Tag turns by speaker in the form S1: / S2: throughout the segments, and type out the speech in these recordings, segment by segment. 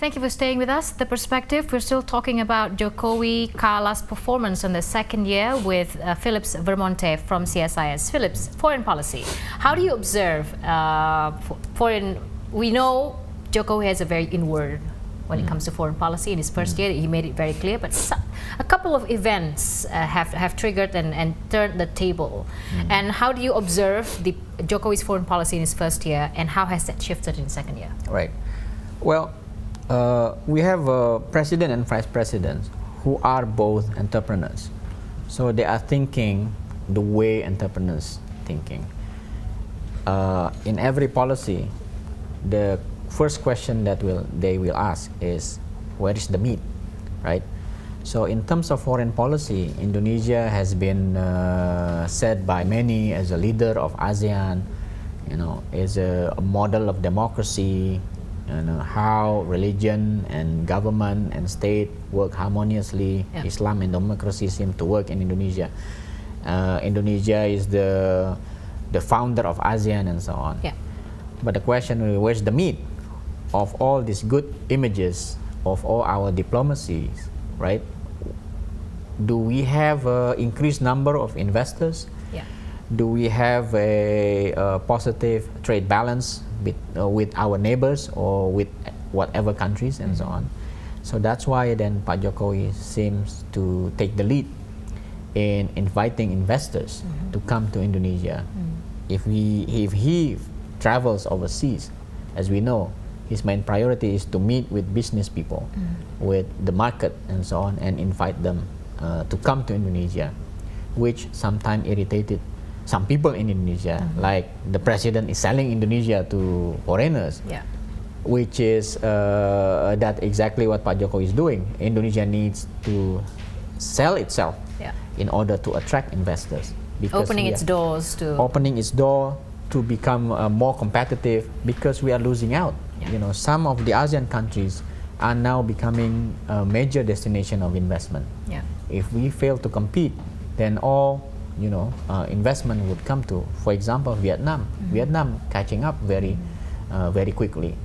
S1: Thank you for staying with us. The Perspective, we're still talking about Jokowi-Kalla's performance in the second year with Philips Vermonte from CSIS. Philips, foreign policy. How do you observe foreign? We know Jokowi has a very inward when it comes to foreign policy. In his first year, he made it very clear, but a couple of events have triggered and turned the table. And how do you observe Jokowi's foreign policy in his first year, and how has that shifted in the second year?
S2: Right. Well, we have president and vice presidents who are both entrepreneurs. So they are thinking the way entrepreneurs thinking. In every policy, the first question that they will ask is, where is the meat, right? So in terms of foreign policy, Indonesia has been said by many as a leader of ASEAN, as a model of democracy, how religion and government and state work harmoniously. Yeah. Islam and democracy seem to work in Indonesia. Indonesia is the founder of ASEAN and so on. Yeah. But the question is, where's the meat of all these good images of all our diplomacies, right? Do we have an increased number of investors? Yeah. Do we have a positive trade balance with our neighbors or with whatever countries and so on? So that's why then Pak Jokowi seems to take the lead in inviting investors to come to Indonesia. If he travels overseas, as we know, his main priority is to meet with business people, with the market and so on, and invite them to come to Indonesia, which sometimes irritated some people in Indonesia, like the president is selling Indonesia to foreigners, which is that exactly what Pak Jokowi is doing. Indonesia needs to sell itself in order to attract investors.
S1: Opening its door
S2: to become more competitive, because we are losing out. Some of the ASEAN countries are now becoming a major destination of investment. If we fail to compete, then all investment would come to, for example, Vietnam. Vietnam catching up very quickly,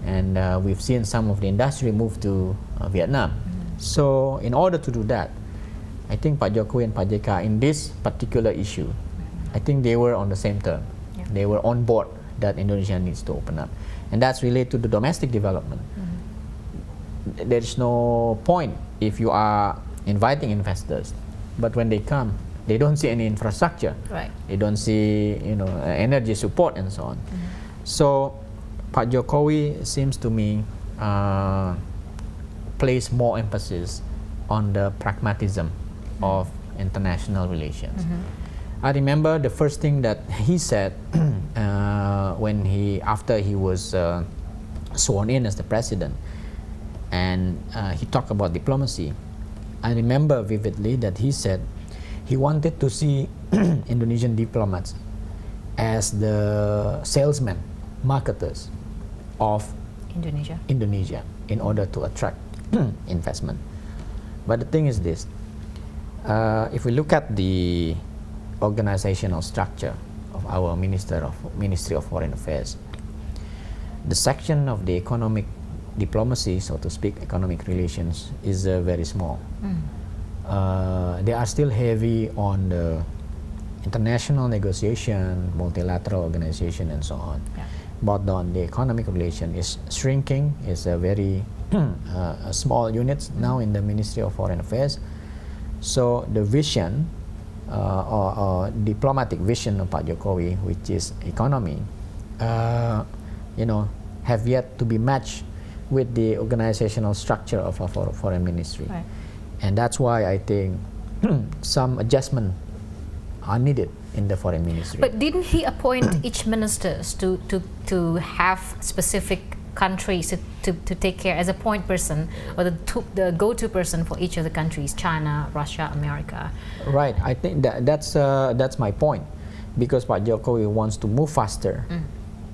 S2: and we've seen some of the industry move to Vietnam. So in order to do that, I think Pak Jokowi and Pak JK in this particular issue, I think they were on the same term. They were on board that Indonesia needs to open up, and that's related to the domestic development. There is no point if you are inviting investors, but when they come, they don't see any infrastructure. Right. They don't see energy support and so on. So Pak Jokowi seems to me place more emphasis on the pragmatism of international relations. I remember the first thing that he said after he was sworn in as the president, and he talked about diplomacy. I remember vividly that he said he wanted to see Indonesian diplomats as the salesmen, marketers of Indonesia in order to attract investment. But the thing is this, if we look at the organizational structure of our Ministry of Foreign Affairs, the section of the economic diplomacy, so to speak, economic relations, is very small. They are still heavy on the international negotiation, multilateral organization, and so on. But on the economic relation is shrinking. It's a very small units now in the Ministry of Foreign Affairs. So the vision or diplomatic vision of Pak Jokowi, which is economy, have yet to be matched with the organizational structure of our foreign ministry. Right. And that's why I think some adjustment are needed in the foreign ministry.
S1: But didn't he appoint each ministers to have specific countries to take care as a point person, or the go-to person for each of the countries, China, Russia, America?
S2: Right. I think that's my point, because Pak Jokowi wants to move faster,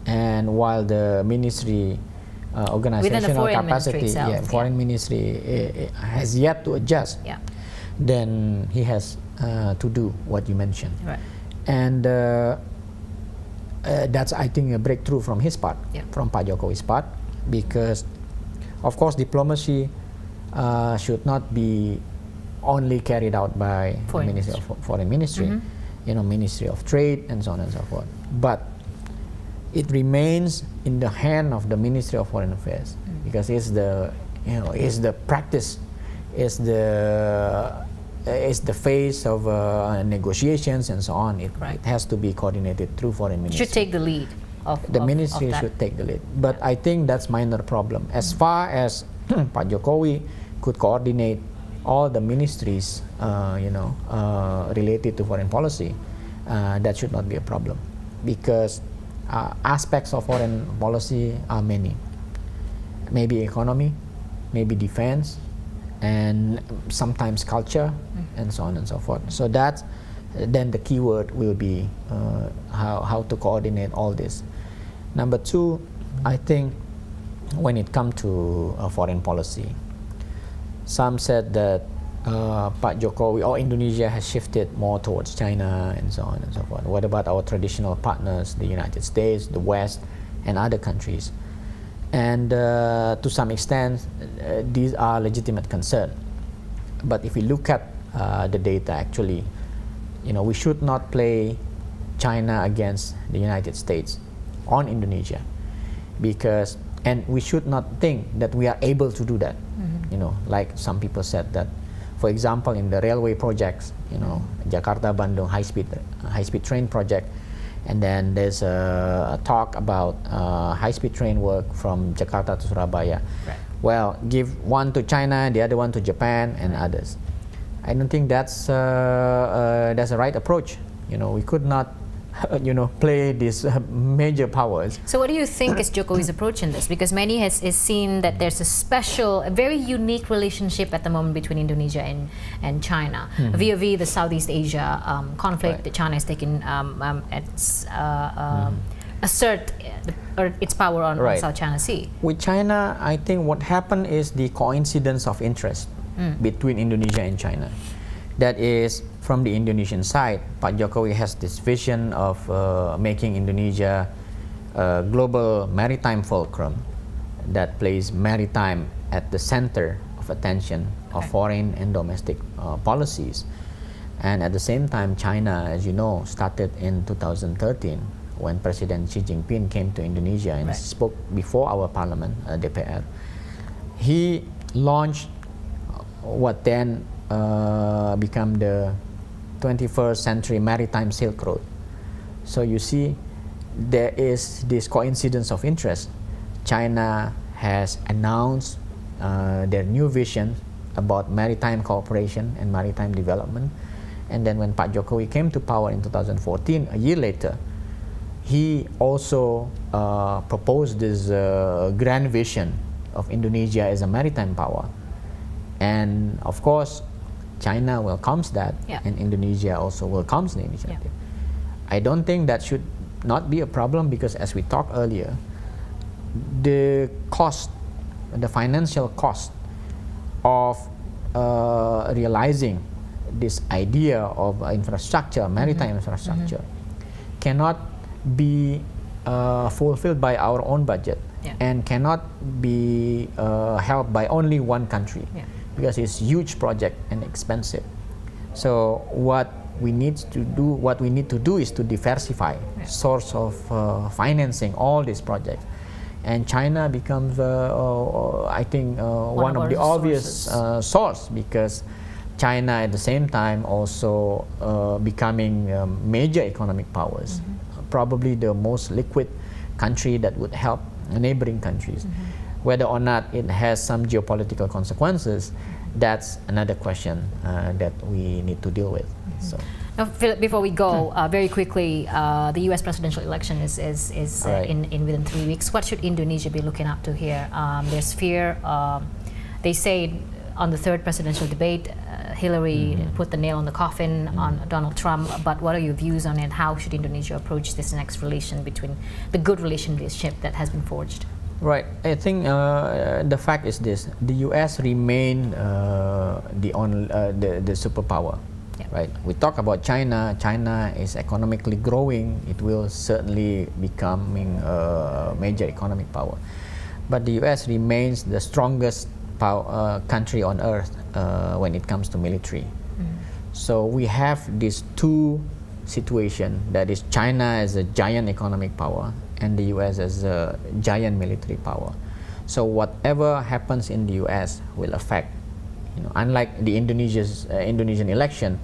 S2: and while the ministry organizational capacity, foreign ministry has yet to adjust, then he has to do what you mentioned. Right. And that's, I think, a breakthrough from his part, from Pak Jokowi's part, because Of course, diplomacy should not be only carried out by the Ministry of Foreign Ministry, Ministry of Trade, and so on and so forth. But it remains in the hand of the Ministry of Foreign Affairs, because it's the practice, it's the phase of negotiations and so on. It has to be coordinated through Foreign Ministry.
S1: Should take the lead.
S2: The ministry should take the lead. But I think that's minor problem. As far as Pak Jokowi could coordinate all the ministries, related to foreign policy, that should not be a problem, because aspects of foreign policy are many. Maybe economy, maybe defense, and sometimes culture, and so on and so forth. So that's then the keyword will be how to coordinate all this. Number two, I think when it comes to foreign policy, some said that Pak Jokowi or Indonesia has shifted more towards China and so on and so forth. What about our traditional partners, the United States, the West, and other countries? And to some extent, these are legitimate concerns. But if we look at the data, actually, we should not play China against the United States on Indonesia, and we should not think that we are able to do that. Like some people said that, for example, in the railway projects, Jakarta-Bandung high-speed train project, and then there's a talk about high-speed train work from Jakarta to Surabaya.
S1: Right.
S2: Well, give one to China, the other one to Japan, and others. I don't think that's a right approach. We could not play these major powers.
S1: So what do you think is Jokowi's approach in this? Because many is seen that there's a very unique relationship at the moment between Indonesia and China, vis-a-vis the Southeast Asia conflict that China is taking assert its power on South China Sea.
S2: With China, I think what happened is the coincidence of interest between Indonesia and China. That is, from the Indonesian side, Pak Jokowi has this vision of making Indonesia a global maritime fulcrum that places maritime at the center of attention of foreign and domestic policies. And at the same time, China, as you know, started in 2013 when President Xi Jinping came to Indonesia and spoke before our parliament, DPR. He launched what then become the 21st century maritime Silk Road. So you see, there is this coincidence of interest. China has announced their new vision about maritime cooperation and maritime development. And then when Pak Jokowi came to power in 2014, a year later, he also proposed this grand vision of Indonesia as a maritime power. And of course, China welcomes that, and Indonesia also welcomes the initiative. I don't think that should not be a problem, because as we talked earlier, the financial cost of realizing this idea of infrastructure, maritime infrastructure, cannot be fulfilled by our own budget, and cannot be helped by only one country. Because it's a huge project and expensive. So what we need to do is to diversify source of financing all these projects. And China becomes, I think, one of the obvious source, because China at the same time also becoming major economic powers, probably the most liquid country that would help neighboring countries. Whether or not it has some geopolitical consequences, that's another question that we need to deal with. So.
S1: Now, Philip, before we go, very quickly, the U.S. presidential election is in within 3 weeks. What should Indonesia be looking up to here? There's fear. They say on the third presidential debate, Hillary put the nail on the coffin on Donald Trump. But what are your views on it? How should Indonesia approach this next the good relationship that has been forged?
S2: Right. I think the fact is this: the U.S. remain the superpower. Right. We talk about China. China is economically growing. It will certainly becoming a major economic power. but the US remains the strongest country on earth when it comes to military. So we have these two situations, that is China as a giant economic power and the US as a giant military power. So whatever happens in the US will affect, unlike the Indonesian election,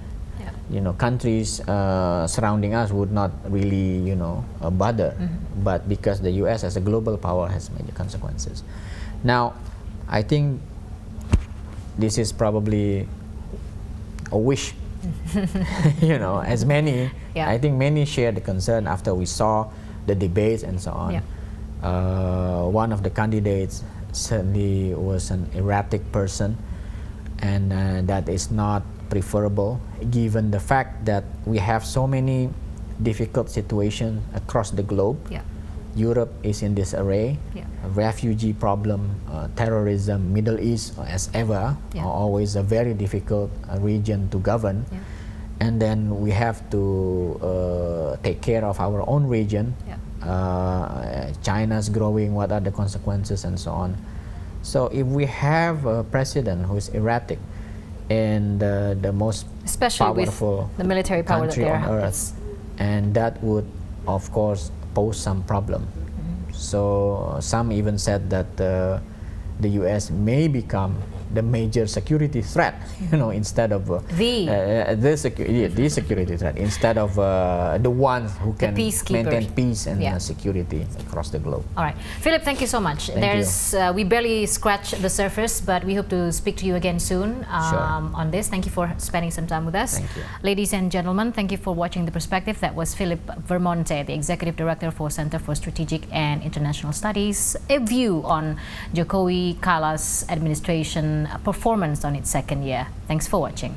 S2: countries surrounding us would not really, bother. But because the US as a global power has major consequences. Now, I think this is probably a wish, as many, I think many share the concern after we saw the debates and so on. One of the candidates certainly was an erratic person, and that is not preferable given the fact that we have so many difficult situations across the globe. Europe is in disarray, a refugee problem, terrorism, Middle East as ever, are always a very difficult region to govern. And then we have to take care of our own region. China's growing, what are the consequences and so on. So if we have a president who is erratic and the most
S1: especially
S2: powerful
S1: with the military power
S2: country on earth, and that would of course pose some problem. So some even said that the US may become the major security threat, instead of the security threat, instead of the ones who can maintain peace and security across the globe.
S1: All right, Philip, thank you so much. We barely scratched the surface, but we hope to speak to you again soon on this. Thank you for spending some time with us.
S2: Thank you.
S1: Ladies and gentlemen, thank you for watching The Perspective. That was Philip Vermonte, the Executive Director for Center for Strategic and International Studies, a view on Jokowi-Kalla's administration performance on its second year. Thanks for watching.